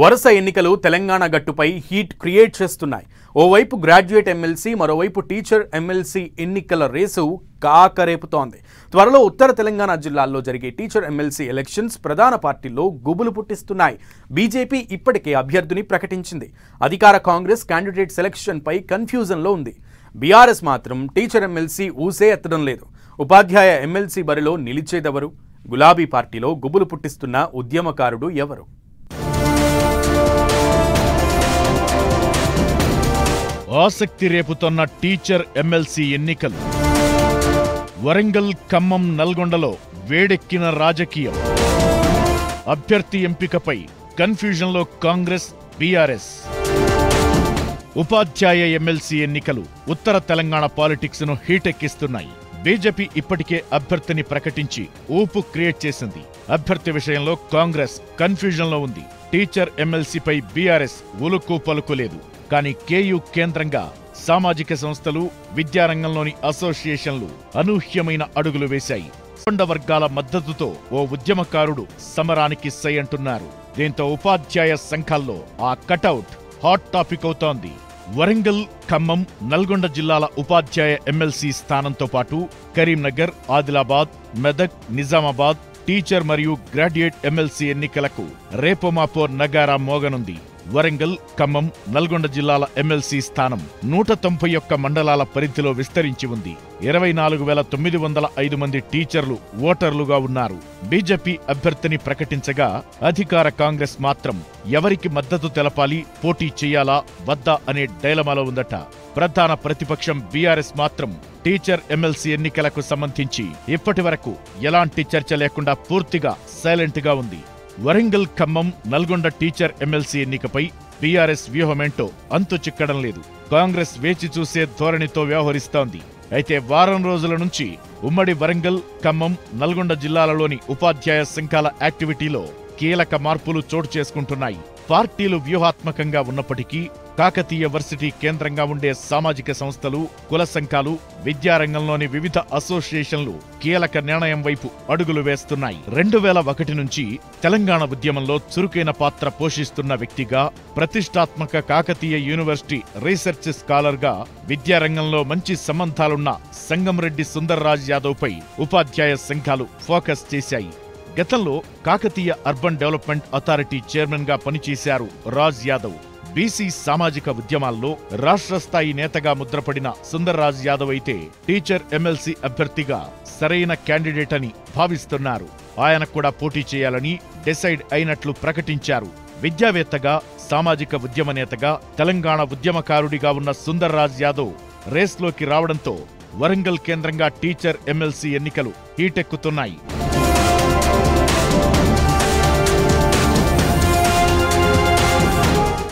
వరుస ఎన్నికలు Telangana గట్టుపై heat create చేస్తున్నాయి. ఓవైపు గ్రాడ్యుయేట్ ఎమ్మెల్సీ, మరోవైపు టీచర్ ఎమ్మెల్సీ ఎన్నికల రేసు కాకరేపుతోంది. త్వరలో ఉత్తర తెలంగాణ జిల్లాల్లో జరిగే టీచర్ ఎమ్మెల్సీ ఎలక్షన్స్ ప్రధాన పార్టీల్లో గుబులు పుట్టిస్తున్నాయి. బీజేపీ ఇప్పటికే అభ్యర్థిని ప్రకటించింది. అధికార కాంగ్రెస్ క్యాండిడేట్ సెలక్షన్పై కన్ఫ్యూజన్లో ఉంది. బీఆర్ఎస్ మాత్రం టీచర్ ఎమ్మెల్సీ ఊసే ఎత్తడం లేదు. ఉపాధ్యాయ ఎమ్మెల్సీ బరిలో నిలిచేదెవరు? గులాబీ పార్టీలో గుబులు పుట్టిస్తున్న ఉద్యమకారుడు ఎవరు? ఆసక్తి రేపుతోన్న టీచర్ ఎమ్మెల్సీ ఎన్నికలు. వరంగల్, ఖమ్మం, నల్గొండలో వేడెక్కిన రాజకీయం. అభ్యర్థి ఎంపికపై కన్ఫ్యూజన్లో కాంగ్రెస్, బీఆర్ఎస్. ఉపాధ్యాయ ఎమ్మెల్సీ ఎన్నికలు ఉత్తర తెలంగాణ పాలిటిక్స్ ను హీటెక్కిస్తున్నాయి. బీజేపీ ఇప్పటికే అభ్యర్థిని ప్రకటించి ఊపు క్రియేట్ చేసింది. అభ్యర్థి విషయంలో కాంగ్రెస్ కన్ఫ్యూజన్లో ఉంది. టీచర్ ఎమ్మెల్సీపై బీఆర్ఎస్ ఉలుకు పలుకు లేదు. కానీ కేయూ కేంద్రంగా సామాజిక సంస్థలు, విద్యారంగంలోని అసోసియేషన్లు అనూహ్యమైన అడుగులు వేశాయి. కొండ వర్గాల మద్దతుతో ఓ ఉద్యమకారుడు సమరానికి సై అంటున్నారు. దీంతో ఉపాధ్యాయ సంఘాల్లో ఆ కటౌట్ హాట్ టాపిక్ అవుతోంది. వరంగల్, ఖమ్మం, నల్గొండ జిల్లాల ఉపాధ్యాయ ఎమ్మెల్సీ స్థానంతో పాటు కరీంనగర్, ఆదిలాబాద్, మెదక్, నిజామాబాద్ టీచర్ మరియు గ్రాడ్యుయేట్ ఎమ్మెల్సీ ఎన్నికలకు రేపోమాపో నగారా మోగనుంది. వరంగల్, ఖమ్మం, నల్గొండ జిల్లాల ఎమ్మెల్సీ స్థానం 191 మండలాల పరిధిలో విస్తరించి ఉంది. 24,905 మంది టీచర్లు ఓటర్లుగా ఉన్నారు. బీజేపీ అభ్యర్థిని ప్రకటించగా అధికార కాంగ్రెస్ మాత్రం ఎవరికి మద్దతు తెలపాలి, పోటీ చేయాలా వద్దా అనే డైలమాలో ఉందట. ప్రధాన ప్రతిపక్షం బీఆర్ఎస్ మాత్రం టీచర్ ఎమ్మెల్సీ ఎన్నికలకు సంబంధించి ఇప్పటి వరకు ఎలాంటి చర్చ లేకుండా పూర్తిగా సైలెంట్ గా ఉంది. వరంగల్, ఖమ్మం, నల్గొండ టీచర్ ఎమ్మెల్సీ ఎన్నికపై బీఆర్ఎస్ వ్యూహమేంటో అంతు చిక్కడం లేదు. కాంగ్రెస్ వేచి చూసే ధోరణితో వ్యవహరిస్తోంది. అయితే వారం రోజుల నుంచి ఉమ్మడి వరంగల్, ఖమ్మం, నల్గొండ జిల్లాలలోని ఉపాధ్యాయ సంఘాల యాక్టివిటీలో కీలక మార్పులు చోటు చేసుకుంటున్నాయి. పార్టీలు వ్యూహాత్మకంగా ఉన్నప్పటికీ కాకతీయ వర్సిటీ కేంద్రంగా ఉండే సామాజిక సంస్థలు, కుల సంఘాలు, విద్యారంగంలోని వివిధ అసోసియేషన్లు కీలక నిర్ణయం వైపు అడుగులు వేస్తున్నాయి. 2001 నుంచి తెలంగాణ ఉద్యమంలో చురుకైన పాత్ర పోషిస్తున్న వ్యక్తిగా, ప్రతిష్టాత్మక కాకతీయ యూనివర్సిటీ రీసెర్చ్ స్కాలర్ గా, విద్యారంగంలో మంచి సంబంధాలున్న సంగంరెడ్డి సుందర్రాజ్ యాదవ్ పై ఉపాధ్యాయ సంఘాలు ఫోకస్ చేశాయి. గతంలో Kakatiya urban development authority chairman గా పనిచేశారు రాజ్ యాదవ్. బీసీ సామాజిక ఉద్యమాల్లో రాష్ట్ర స్థాయి నేతగా ముద్రపడిన సుందర్రాజ్ యాదవ్ అయితే టీచర్ ఎమ్మెల్సీ అభ్యర్థిగా సరైన క్యాండిడేట్ అని భావిస్తున్నారు. ఆయన కూడా పోటీ చేయాలని డిసైడ్ అయినట్లు ప్రకటించారు. విద్యావేత్తగా, సామాజిక ఉద్యమ నేతగా, తెలంగాణ ఉద్యమకారుడిగా ఉన్న సుందర్రాజ్ యాదవ్ రేస్లోకి రావడంతో వరంగల్ కేంద్రంగా టీచర్ ఎమ్మెల్సీ ఎన్నికలు హీటెక్కుతున్నాయి.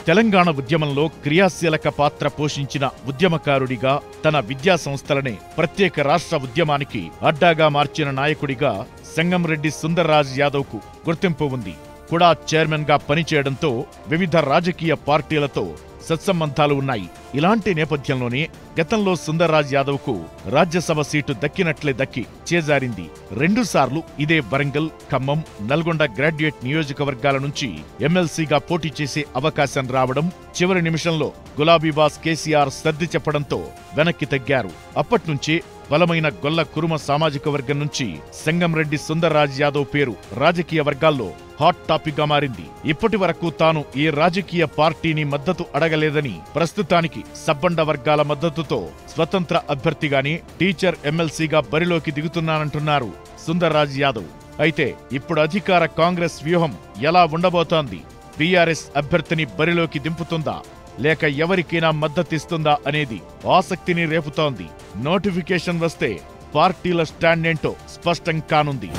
తెలంగాణ ఉద్యమంలో క్రియాశీలక పాత్ర పోషించిన ఉద్యమకారుడిగా, తన విద్యా సంస్థలనే ప్రత్యేక రాష్ట్ర ఉద్యమానికి అడ్డాగా మార్చిన నాయకుడిగా సంగంరెడ్డి సుందర్రాజ్ యాదవ్ కు గుర్తింపు ఉంది. కూడా చైర్మన్ గా పనిచేయడంతో వివిధ రాజకీయ పార్టీలతో సత్సంబంధాలు ఉన్నాయి. ఇలాంటి నేపథ్యంలోనే గతంలో సుందర్రాజ్ యాదవ్ కు రాజ్యసభ సీటు దక్కినట్లే దక్కి చేజారింది. 2 సార్లు ఇదే వరంగల్, ఖమ్మం, నల్గొండ గ్రాడ్యుయేట్ నియోజకవర్గాల నుంచి ఎమ్మెల్సీగా పోటీ చేసే అవకాశం రావడం, చివరి నిమిషంలో గులాబీ బాస్ కేసీఆర్ సర్ది చెప్పడంతో వెనక్కి తగ్గారు. అప్పట్నుంచే బలమైన గొల్ల కురుమ సామాజిక వర్గం నుంచి సంగంరెడ్డి సుందర్రాజ్ యాదవ్ పేరు రాజకీయ వర్గాల్లో హాట్ టాపిక్ గా మారింది. ఇప్పటి వరకు తాను ఏ రాజకీయ పార్టీని మద్దతు అడగలేదని, ప్రస్తుతానికి సబ్బండ వర్గాల మద్దతుతో స్వతంత్ర అభ్యర్థిగానే టీచర్ ఎమ్మెల్సీగా బరిలోకి దిగుతున్నానంటున్నారు సుందర్రాజ్ యాదవ్. అయితే ఇప్పుడు అధికార కాంగ్రెస్ వ్యూహం ఎలా ఉండబోతోంది? బీఆర్ఎస్ అభ్యర్థిని బరిలోకి దింపుతుందా, లేక ఎవరికైనా మద్దతిస్తుందా అనేది ఆసక్తిని రేపుతోంది. నోటిఫికేషన్ వస్తే పార్టీల స్టాండ్ ఏంటో స్పష్టం కానుంది.